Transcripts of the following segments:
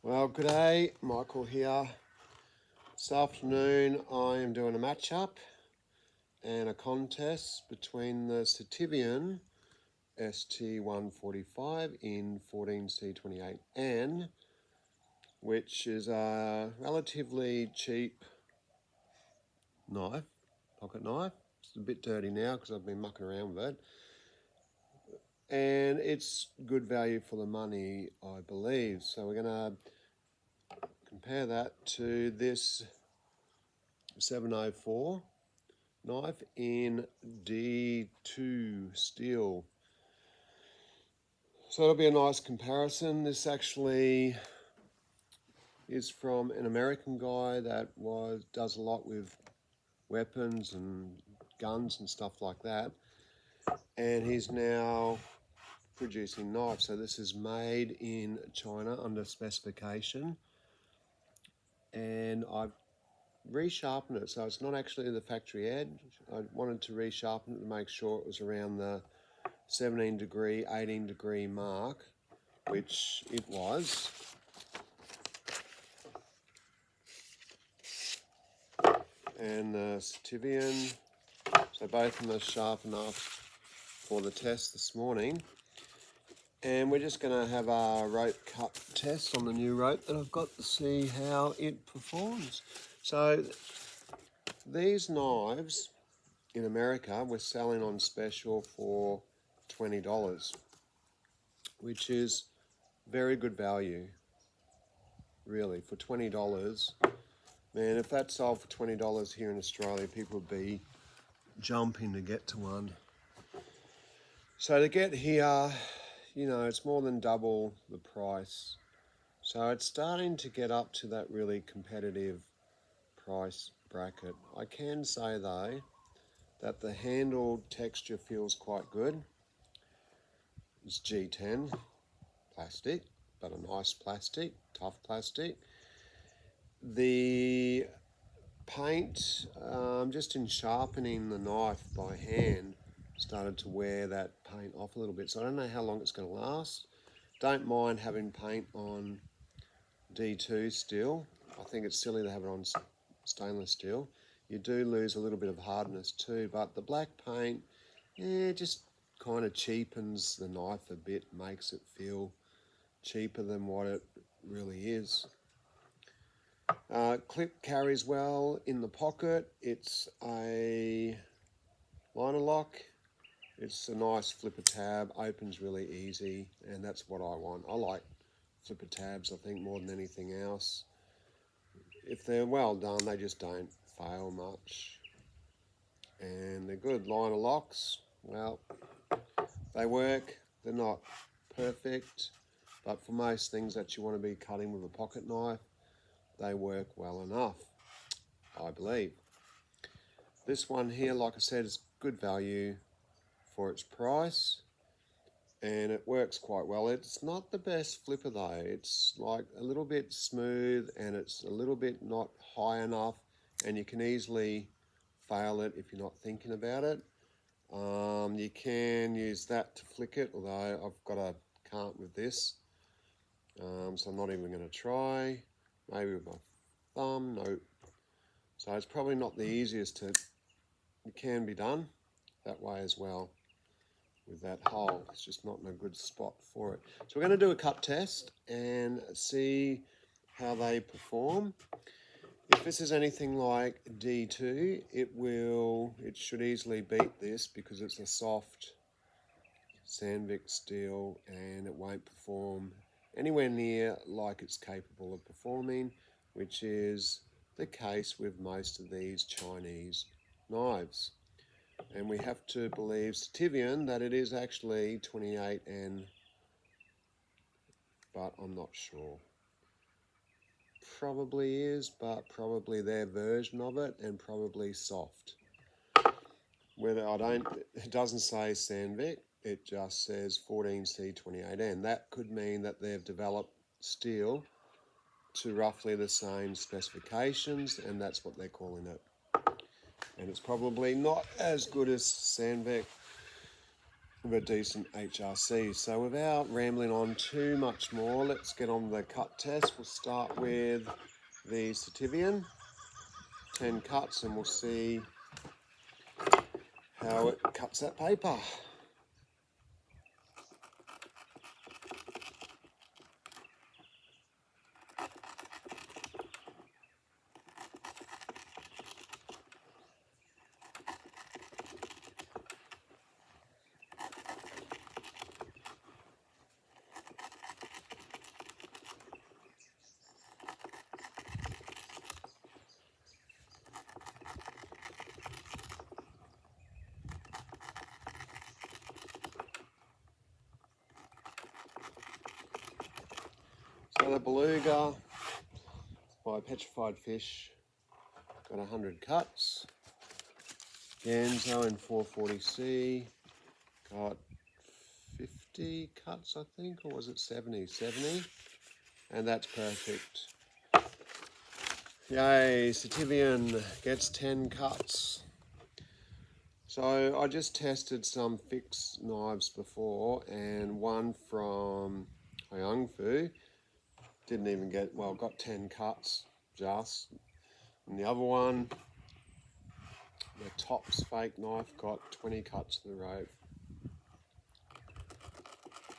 Well, good day, Michael here. This afternoon I am doing a match-up and a contest between the Sitivien st145 in 14C28N, which is a relatively cheap knife, pocket knife. It's a bit dirty now because I've been mucking around with it. And it's good value for the money, I believe. So we're going to compare that to this 704 knife in D2 steel. So it'll be a nice comparison. This actually is from an American guy that does a lot with weapons and guns and stuff like that. And he's now producing knives. So this is made in China under specification. And I've resharpened it, so it's not actually the factory edge. I wanted to resharpen it to make sure it was around the 17 degree, 18 degree mark, which it was. And the Sitivien, so both of them are sharp enough for the test this morning. And we're just going to have a rope cut test on the new rope that I've got to see how it performs. So these knives in America we're selling on special for $20, which is very good value, really, for $20. Man, if that sold for $20 here in Australia, people would be jumping to get to one. So to get here, you know, it's more than double the price. So it's starting to get up to that really competitive price bracket. I can say though that the handle texture feels quite good. It's G10 plastic, but a nice plastic, tough plastic. The paint, just in sharpening the knife by hand, started to wear that paint off a little bit. So I don't know how long it's going to last. Don't mind having paint on D2 steel. I think it's silly to have it on stainless steel. You do lose a little bit of hardness too, but the black paint, just kind of cheapens the knife a bit, makes it feel cheaper than what it really is. Clip carries well in the pocket. It's a liner lock. It's a nice flipper tab, opens really easy, and that's what I want. I like flipper tabs, I think, more than anything else. If they're well done, they just don't fail much. And they're good liner locks. Well, they work. They're not perfect, but for most things that you want to be cutting with a pocket knife, they work well enough, I believe. This one here, like I said, is good value for its price, and it works quite well. It's not the best flipper though. It's like a little bit smooth, and it's a little bit not high enough, and you can easily fail it if you're not thinking about it. You can use that to flick it, although I've got a can't with this, so I'm not even going to try. Maybe with my thumb, no. So it's probably not the easiest it can be done that way as well with that hole. It's just not in a good spot for it. So we're going to do a cut test and see how they perform. If this is anything like D2, it should easily beat this because it's a soft Sandvik steel and it won't perform anywhere near like it's capable of performing, which is the case with most of these Chinese knives. And we have to believe Sitivien that it is actually 28N, but I'm not sure. Probably is, but probably their version of it, and probably soft. It doesn't say Sandvik, it just says 14C28N. That could mean that they've developed steel to roughly the same specifications, and that's what they're calling it. And it's probably not as good as Sandvik of a decent HRC. So without rambling on too much more, let's get on the cut test. We'll start with the Sitivien, 10 cuts, and we'll see how it cuts that paper. So the beluga by Petrified Fish got 100 cuts. Ganzo in 440C got 50 cuts, I think, or was it 70? 70, and that's perfect. Yay, Sitivien gets 10 cuts. So I just tested some fixed knives before, and one from Fu didn't even get, well, got 10 cuts just. And the other one, the Tops fake knife, got 20 cuts to the rope.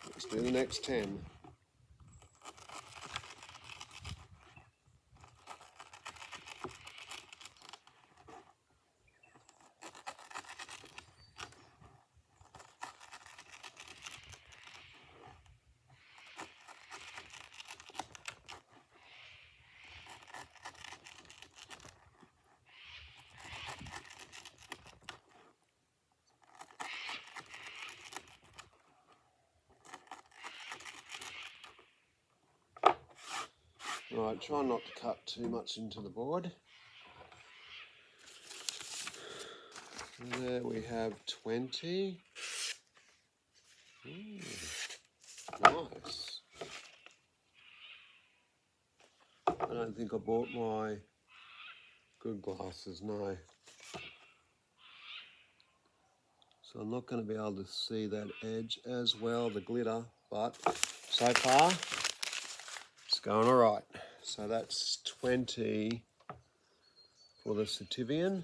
Let's do the next 10. Right, try not to cut too much into the board. And there we have 20. Ooh, nice. I don't think I bought my good glasses, no. So I'm not going to be able to see that edge as well, the glitter, but so far it's going all right. So that's 20 for the Sitivien.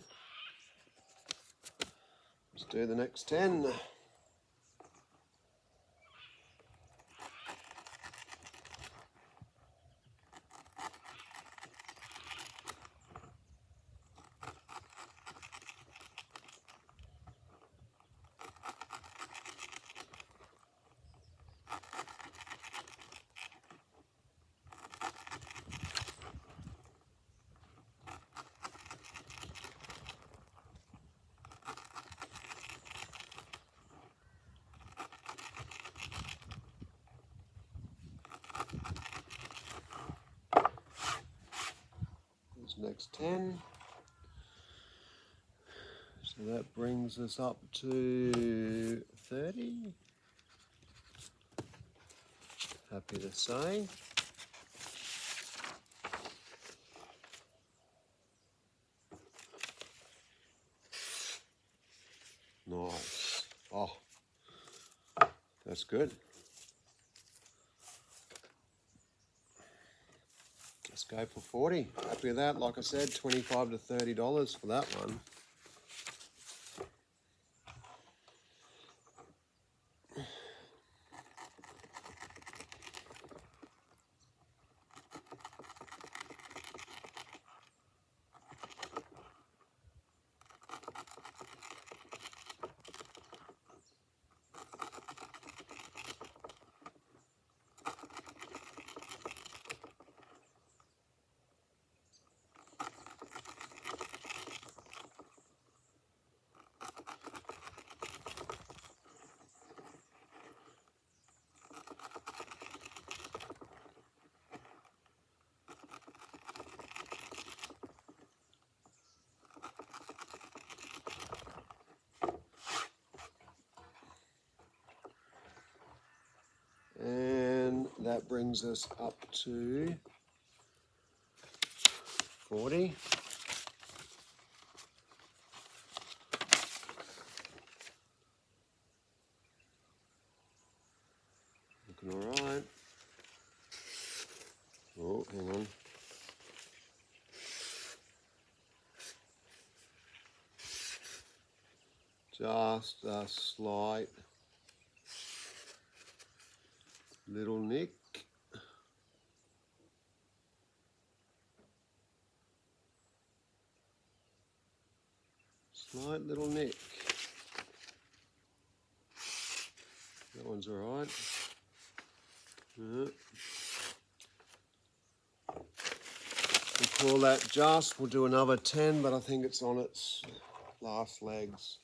Let's do the next 10. Next 10. So that brings us up to 30. Happy to say. Nice. Oh, that's good. Let's go for 40. Happy with that. Like I said, $25 to $30 for that one. And that brings us up to 40. Oh, hang on. Just a slight little nick. Slight little nick. That one's all right. Yeah. We'll call that just. We'll do another 10, but I think it's on its last legs.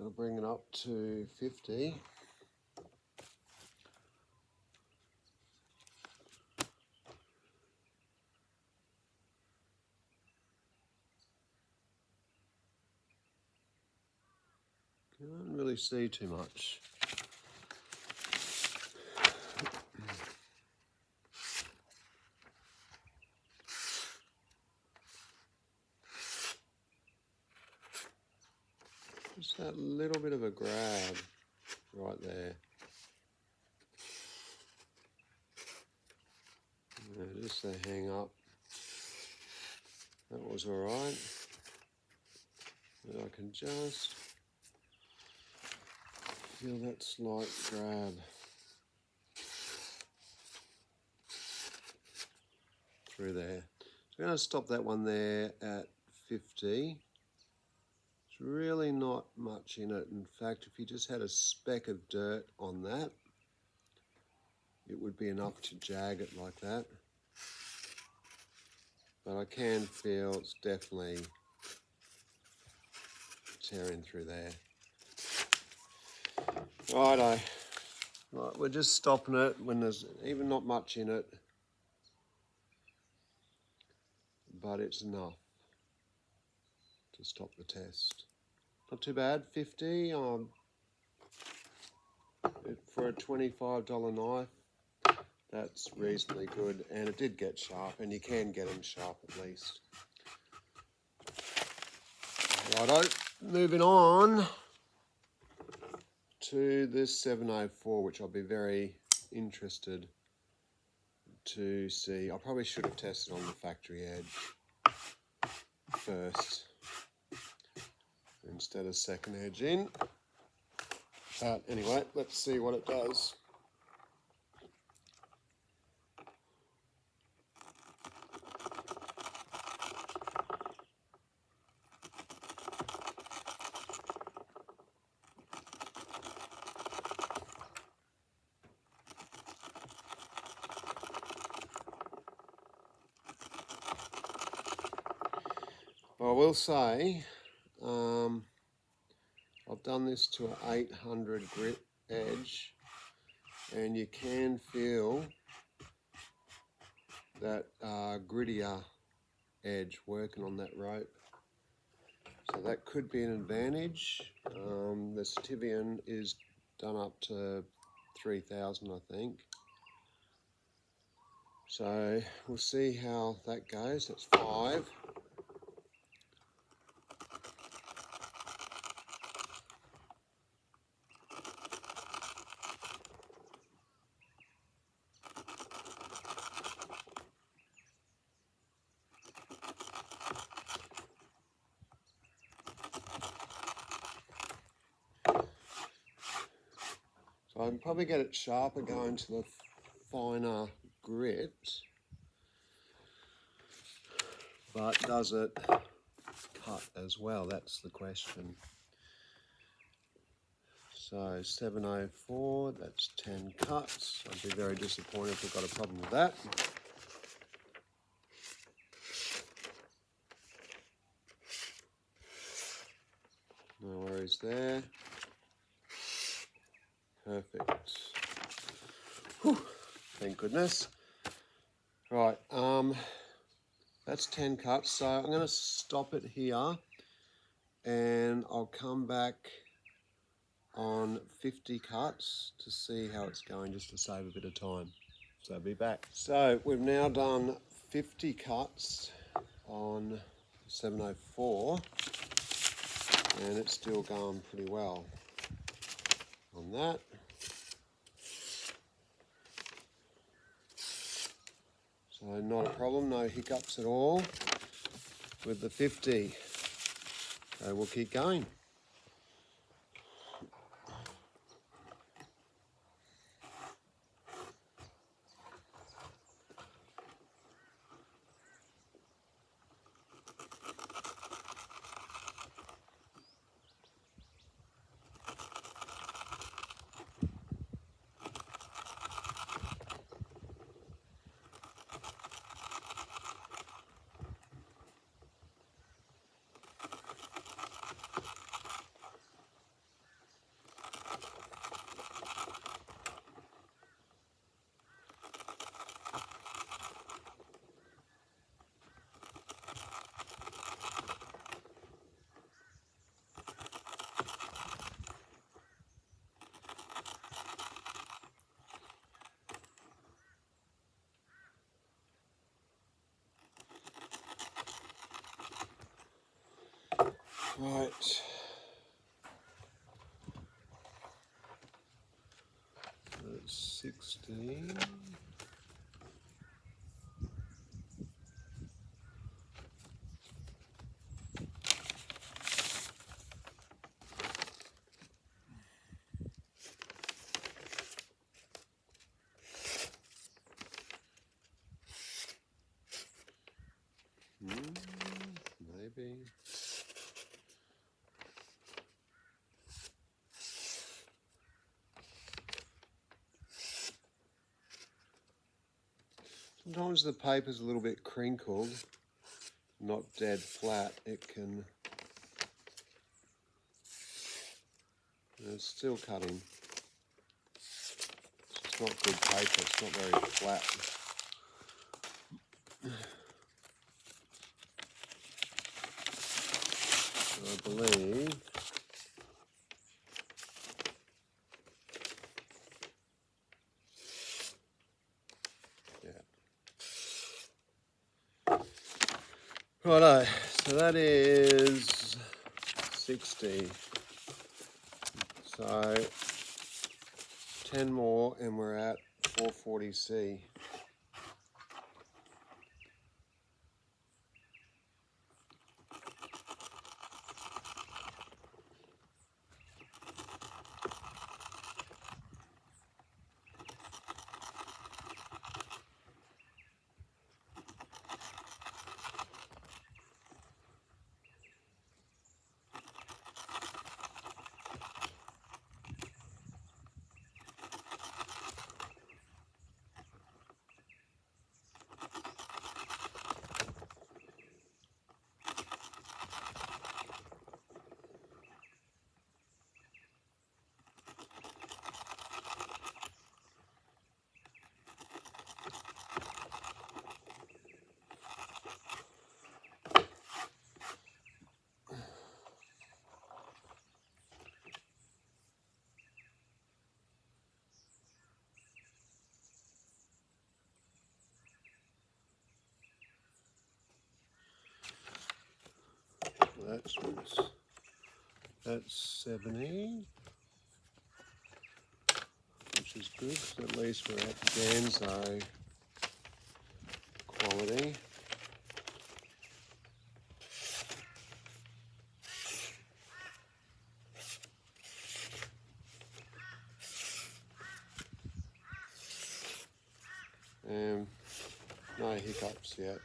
I'll bring it up to 50. Can't really see too much. Just that little bit of a grab right there. Yeah, just a hang up. That was all right. And I can just feel that slight grab through there. So I'm going to stop that one there at 50. It's really not much in it. In fact, if you just had a speck of dirt on that, it would be enough to jag it like that. But I can feel it's definitely tearing through there. Righto. Right, we're just stopping it when there's even not much in it, but it's enough to stop the test. Not too bad, 50 for a $25 knife. That's reasonably good, and it did get sharp, and you can get them sharp at least. Righto, moving on to this 704, which I'll be very interested to see. I probably should have tested on the factory edge first instead of second edge in. But anyway, let's see what it does. I will say, I've done this to an 800 grit edge, and you can feel that grittier edge working on that rope. So that could be an advantage. The Sitivien is done up to 3,000, I think. So we'll see how that goes. That's 5. So I can probably get it sharper going to the finer grit, but does it cut as well? That's the question. So 704, that's 10 cuts. I'd be very disappointed if we've got a problem with that. No worries there. Perfect. Whew, thank goodness. Right, that's 10 cuts, so I'm going to stop it here and I'll come back on 50 cuts to see how it's going, just to save a bit of time. So I'll be back. So we've now done 50 cuts on 704 and it's still going pretty well on that. So not a problem, no hiccups at all with the 50. So we'll keep going. Right. That's 16. Maybe. Sometimes the paper's a little bit crinkled, not dead flat. It can... It's still cutting. It's not good paper, it's not very flat. I believe righto, so that is 60. So 10 more and we're at 440C. That's 70, which is good, so at least we're at Ganzo quality. No hiccups yet.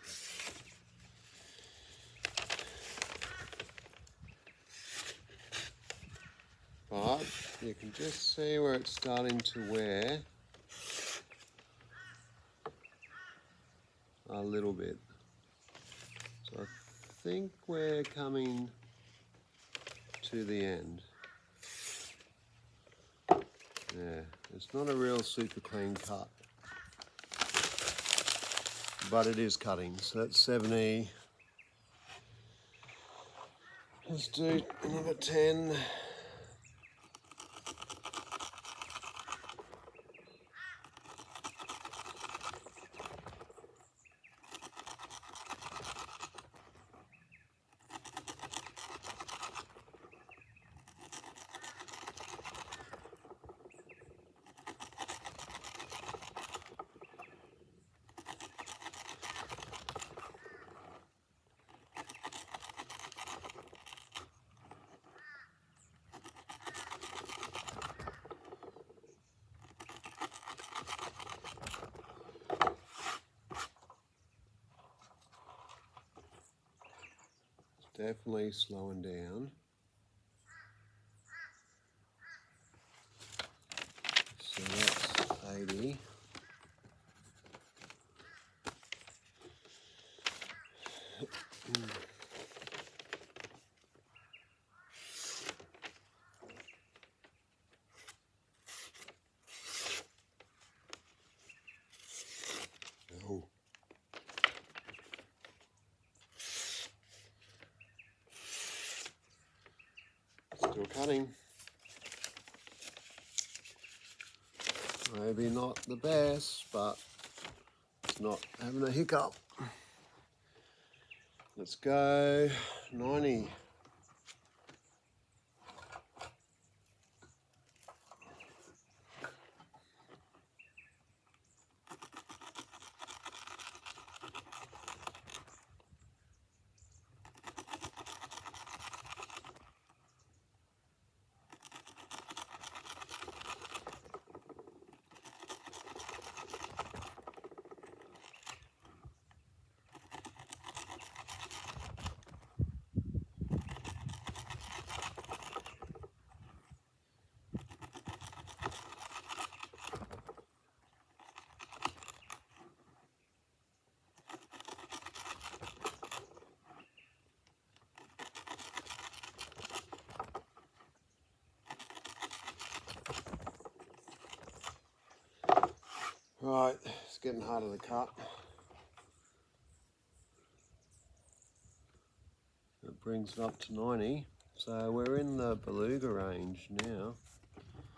But You can just see where it's starting to wear a little bit. So I think we're coming to the end. Yeah, it's not a real super clean cut, but it is cutting. So that's 70. Let's do another 10. Definitely slowing down. So that's 80. Oh. Still cutting. Maybe not the best, but it's not having a hiccup. Let's go 90. Right, it's getting harder to cut. It brings it up to 90. So we're in the beluga range now.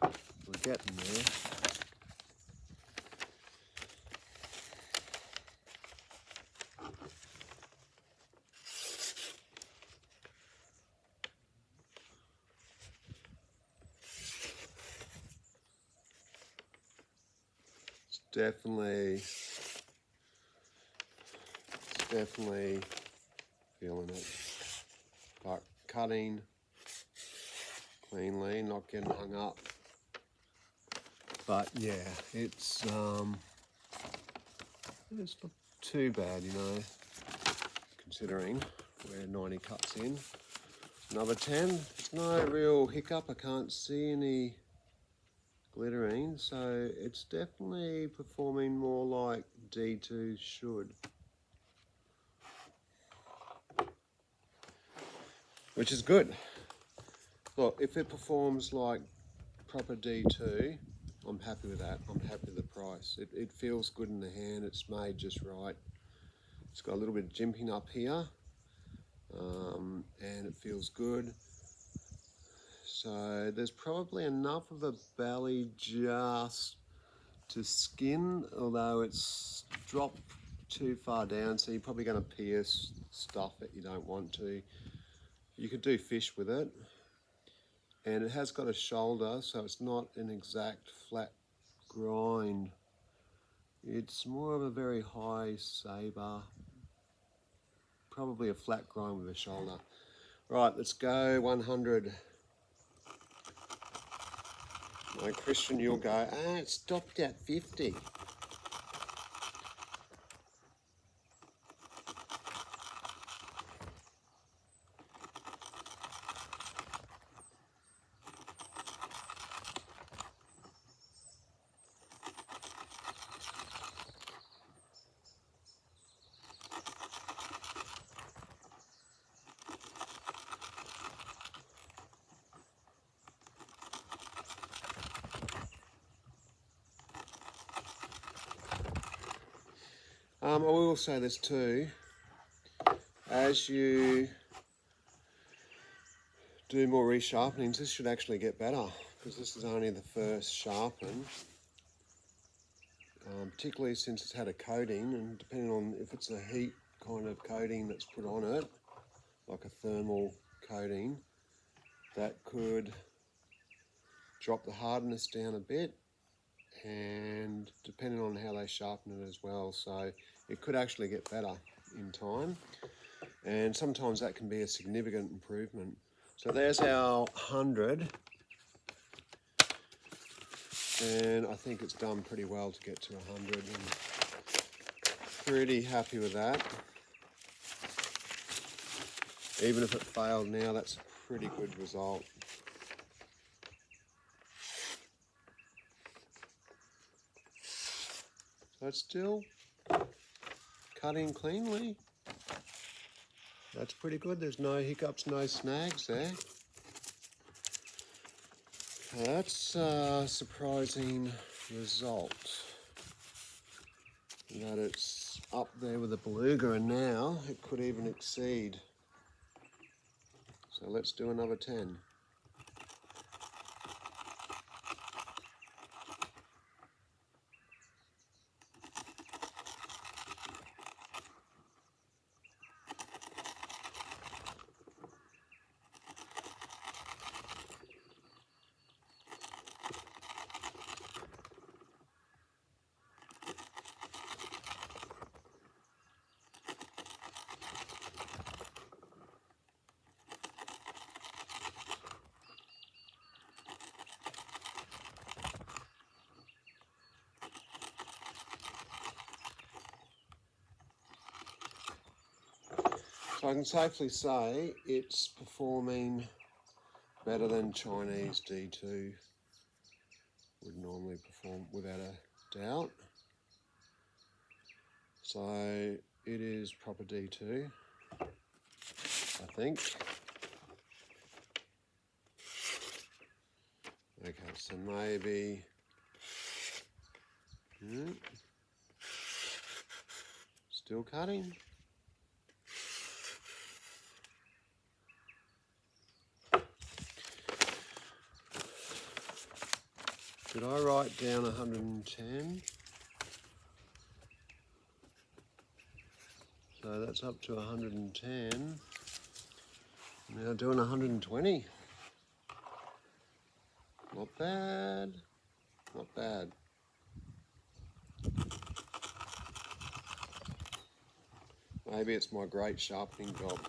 We're getting there. It's definitely feeling it. But cutting cleanly, not getting hung up. But yeah, it's not too bad, you know, considering we're 90 cuts in. Another 10. There's no real hiccup. I can't see any glittering, so it's definitely performing more like D2 should. Which is good. Look, if it performs like proper D2, I'm happy with that. I'm happy with the price. It feels good in the hand. It's made just right. It's got a little bit of jimping up here, and it feels good. So there's probably enough of a belly just to skin, although it's dropped too far down, so you're probably going to pierce stuff that you don't want to. You could do fish with it, and it has got a shoulder, so it's not an exact flat grind. It's more of a very high sabre, probably a flat grind with a shoulder. Right, let's go 100. No, Christian, you'll go, it stopped at 50. I will say this too, as you do more resharpenings, this should actually get better, because this is only the first sharpen, particularly since it's had a coating, and depending on if it's a heat kind of coating that's put on it, like a thermal coating, that could drop the hardness down a bit, and depending on how they sharpen it as well, so it could actually get better in time, and sometimes that can be a significant improvement. So there's our 100, and I think it's done pretty well to get to 100, and pretty happy with that. Even if it failed now, that's a pretty good result. So it's still cutting cleanly. That's pretty good. There's no hiccups, no snags there. That's a surprising result, that it's up there with the beluga, and now it could even exceed. So let's do another 10. So I can safely say it's performing better than Chinese D2 would normally perform, without a doubt. So it is proper D2, I think. Okay, so maybe still cutting. Should I write down 110? So that's up to 110. Now doing 120. Not bad, not bad. Maybe it's my great sharpening job.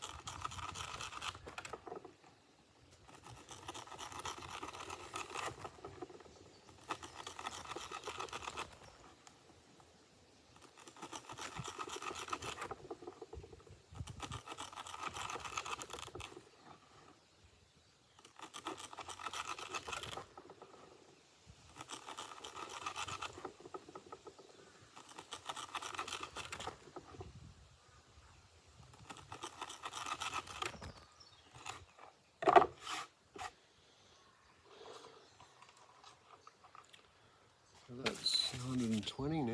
So that's 120 now.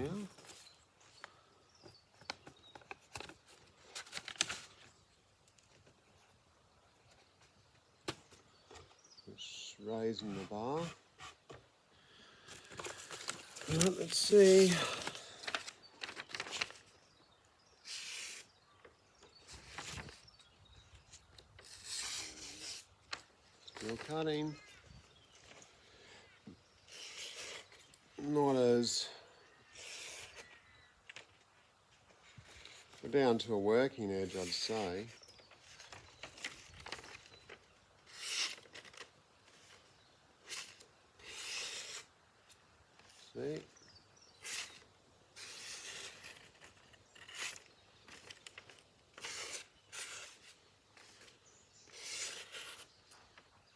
Just raising the bar. Right, let's see. Still cutting. Not as... We're down to a working edge, I'd say. See?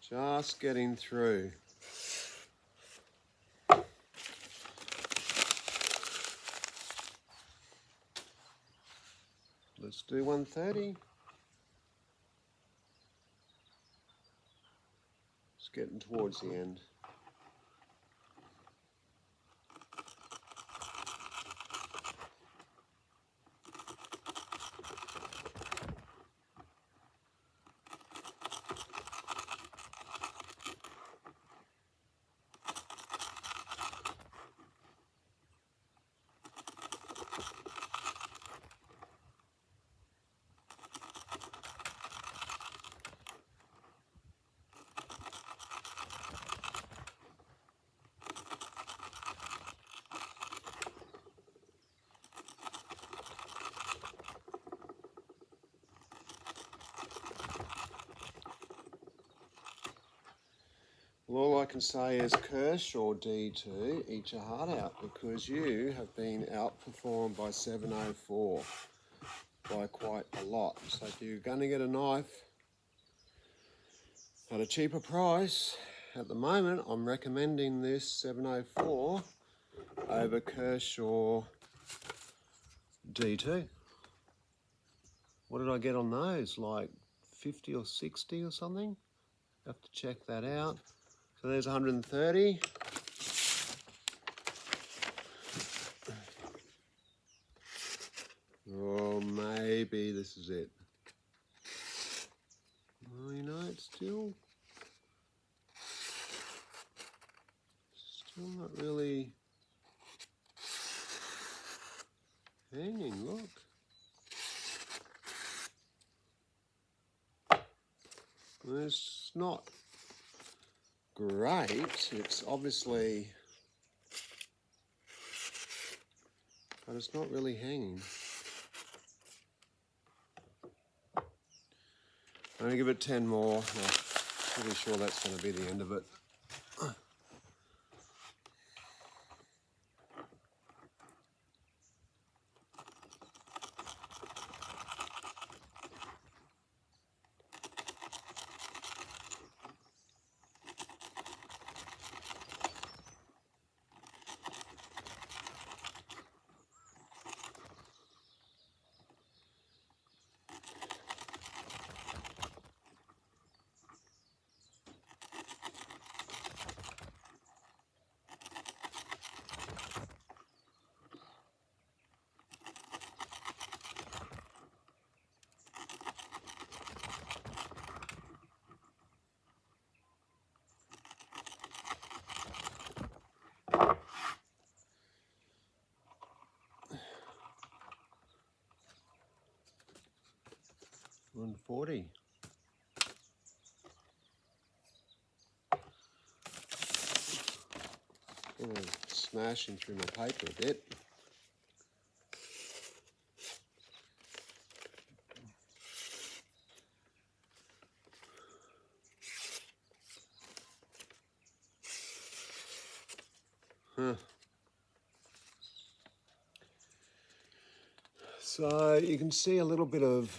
Just getting through. Let's do 130. It's getting towards the end. Well, all I can say is Kershaw D2, eat your heart out, because you have been outperformed by 704 by quite a lot. So if you're going to get a knife at a cheaper price, at the moment I'm recommending this 704 over Kershaw D2. What did I get on those? Like 50 or 60 or something? Have to check that out. So there's 130. Oh, maybe this is it. Well, you know, it's still not really hanging, look. Well, it's not great. It's obviously, but it's not really hanging. I'm going to give it 10 more. I'm pretty sure that's going to be the end of it. $140. Oh, smashing through my paper a bit. So you can see a little bit of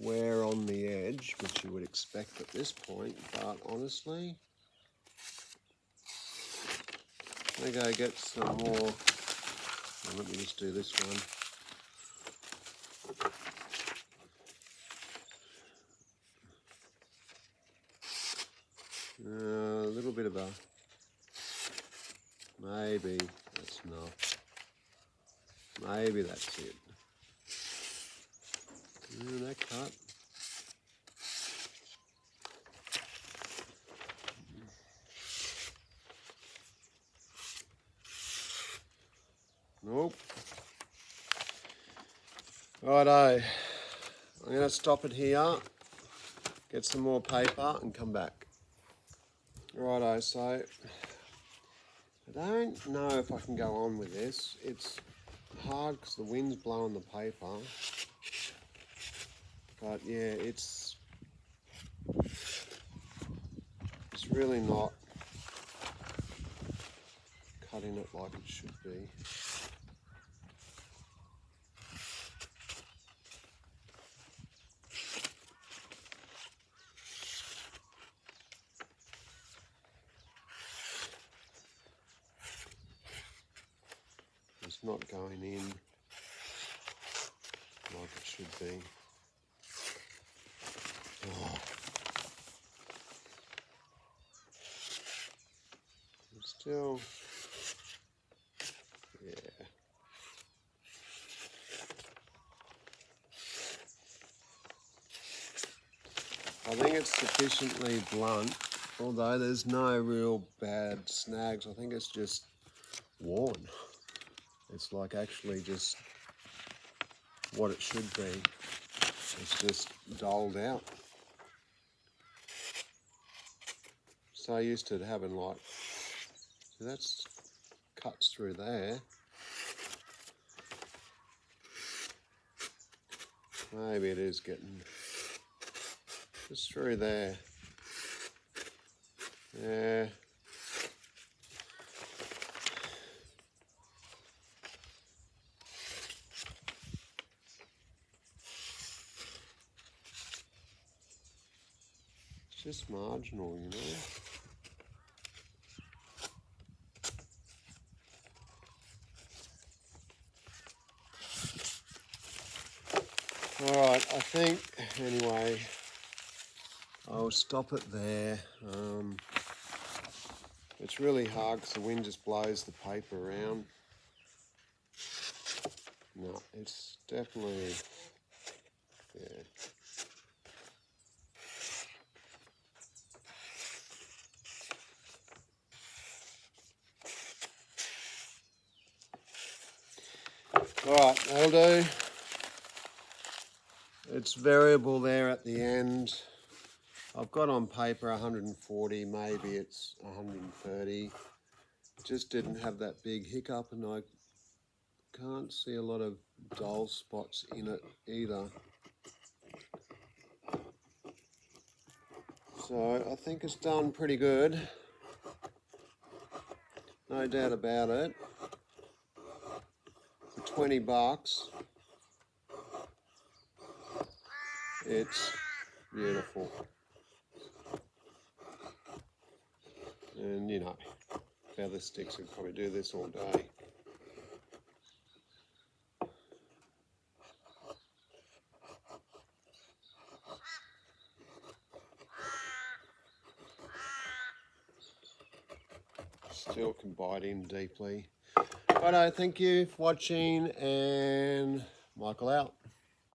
wear on the edge, which you would expect at this point, but honestly, I'm going to go get some more. Well, let me just do this one. A little bit of a, maybe that's enough. Maybe that's it. That cut. Nope. Righto. I'm going to stop it here, get some more paper and come back. Righto, so I don't know if I can go on with this. It's hard because the wind's blowing the paper. But yeah, it's really not cutting it like it should be. It's not going in like it should be. Oh. Still, yeah. I think it's sufficiently blunt, although there's no real bad snags. I think it's just worn. It's like actually just what it should be. It's just dulled out. So used to having like, so that's cuts through there. Maybe it is getting just through there. Yeah, just marginal, you know. Alright, I think, anyway, I'll stop it there. It's really hard because the wind just blows the paper around. No, it's definitely, yeah. Alright, that'll do. It's variable there at the end. I've got on paper 140, maybe it's 130. Just didn't have that big hiccup, and I can't see a lot of dull spots in it either. So I think it's done pretty good. No doubt about it. For 20 bucks, it's beautiful. And you know, feather sticks would probably do this all day. Still can bite in deeply. Righto, thank you for watching, and Michael out.